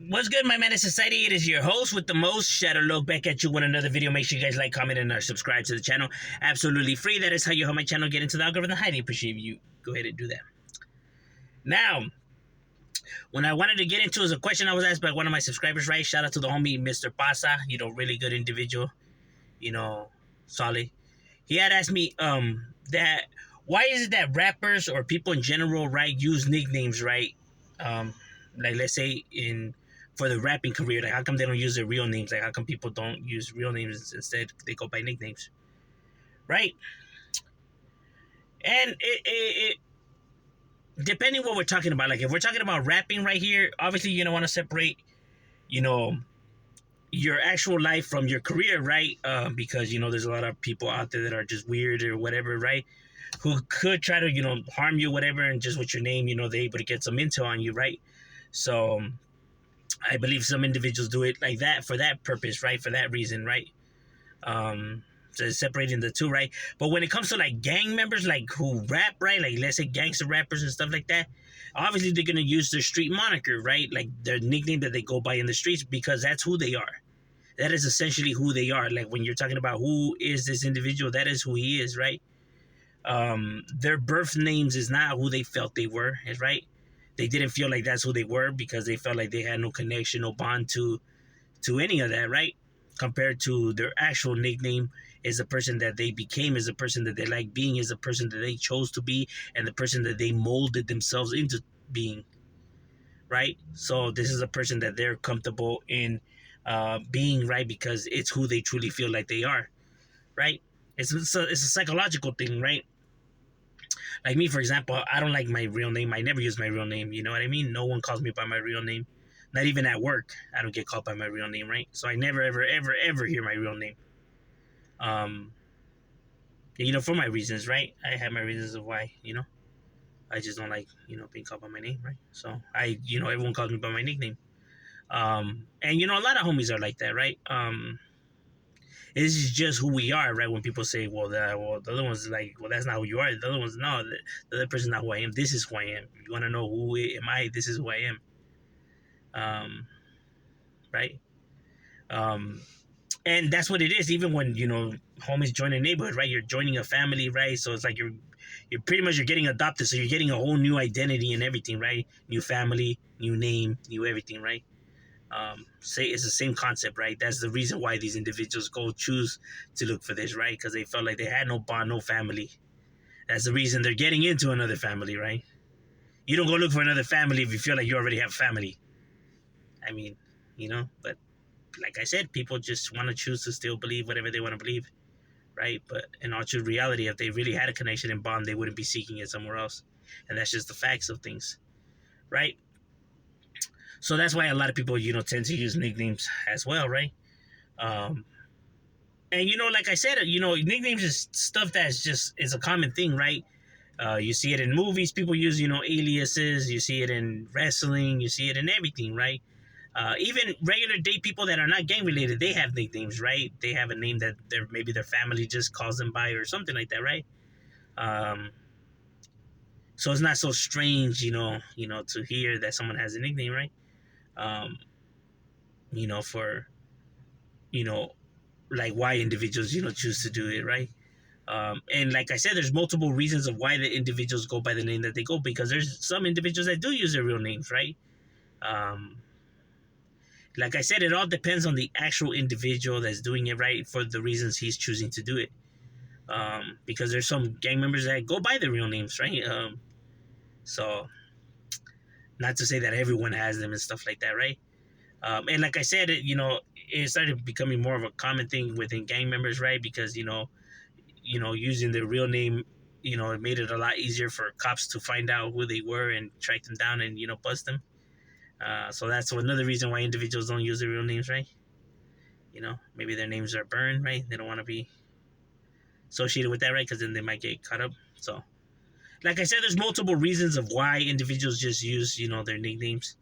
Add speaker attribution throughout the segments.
Speaker 1: What's good, my man of society? It is your host with the most, Shadow Loke, back at you with another video. Make sure you guys like, comment, and subscribe to the channel. Absolutely free. That is how you help my channel get into the algorithm. Highly appreciate you. Go ahead and do that. Now, when I wanted to get into is a question I was asked by one of my subscribers, right? Shout out to the homie, Mr. Pasa. Really good individual. Solid. He had asked me, that why is it that rappers or people in general, right, use nicknames, right? Like let's say for the rapping career, like how come they don't use their real names? Like how come people don't use real names, instead they go by nicknames, right? And it depending what we're talking about. Like if we're talking about rapping right here, obviously you don't want to separate, your actual life from your career, right? Because there's a lot of people out there that are just weird or whatever, right? Who could try to harm you, whatever, and just with your name, they're able to get some intel on you, right? So I believe some individuals do it like that for that purpose, right? For that reason, right? So separating the two, right? But when it comes to like gang members, like who rap, right? Like let's say gangster rappers and stuff like that, obviously they're gonna use their street moniker, right? Like their nickname that they go by in the streets, because that's who they are. That is essentially who they are. Like when you're talking about who is this individual, that is who he is, right? Their birth names is not who they felt they were, right? They didn't feel like that's who they were because they felt like they had no connection, no bond to any of that, right? Compared to their actual nickname is the person that they became, is the person that they like being, is the person that they chose to be, and the person that they molded themselves into being, right? So this is a person that they're comfortable in being, right? Because it's who they truly feel like they are, right? It's a psychological thing, right? Like me, for example, I don't like my real name. I never use my real name. You know what I mean? No one calls me by my real name. Not even at work. I don't get called by my real name, right? So I never, ever, ever, ever hear my real name. For my reasons, right? I have my reasons of why, I just don't like, being called by my name, right? So everyone calls me by my nickname. And a lot of homies are like that, right? This is just who we are, right? When people say, the other one's like, well, that's not who you are. The other one's, no, the other person's not who I am. This is who I am. You want to know who am I? This is who I am. Right? And that's what it is. Even when, homies join a neighborhood, right? You're joining a family, right? So it's like you're pretty much, you're getting adopted. So you're getting a whole new identity and everything, right? New family, new name, new everything, right? Say it's the same concept, right? That's the reason why these individuals choose to look for this, right? Because they felt like they had no bond, no family. That's the reason they're getting into another family, right? You don't go look for another family if you feel like you already have family. I mean, but like I said, people just want to choose to still believe whatever they want to believe, right? But in all true reality, if they really had a connection and bond, they wouldn't be seeking it somewhere else. And that's just the facts of things, right? So that's why a lot of people, tend to use nicknames as well, right? And, like I said, nicknames is stuff is a common thing, right? You see it in movies. People use, aliases. You see it in wrestling. You see it in everything, right? Even regular day people that are not gang related, they have nicknames, right? They have a name that maybe their family just calls them by or something like that, right? So it's not so strange, to hear that someone has a nickname, right? For, like why individuals, choose to do it, right? And like I said, there's multiple reasons of why the individuals go by the name that they go, because there's some individuals that do use their real names, right? Like I said, it all depends on the actual individual that's doing it, right? For the reasons he's choosing to do it. Because there's some gang members that go by their real names, right? So not to say that everyone has them and stuff like that, right? And like I said, it started becoming more of a common thing within gang members, right? Because, using their real name, it made it a lot easier for cops to find out who they were and track them down and, bust them. So that's another reason why individuals don't use their real names, right? Maybe their names are burned, right? They don't want to be associated with that, right? Because then they might get caught up. So, like I said, there's multiple reasons of why individuals just use, their nicknames.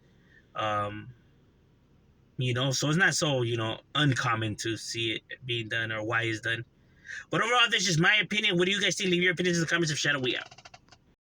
Speaker 1: So it's not so, uncommon to see it being done or why it's done. But overall, that's just my opinion. What do you guys think? Leave your opinions in the comments. Shadow, we out.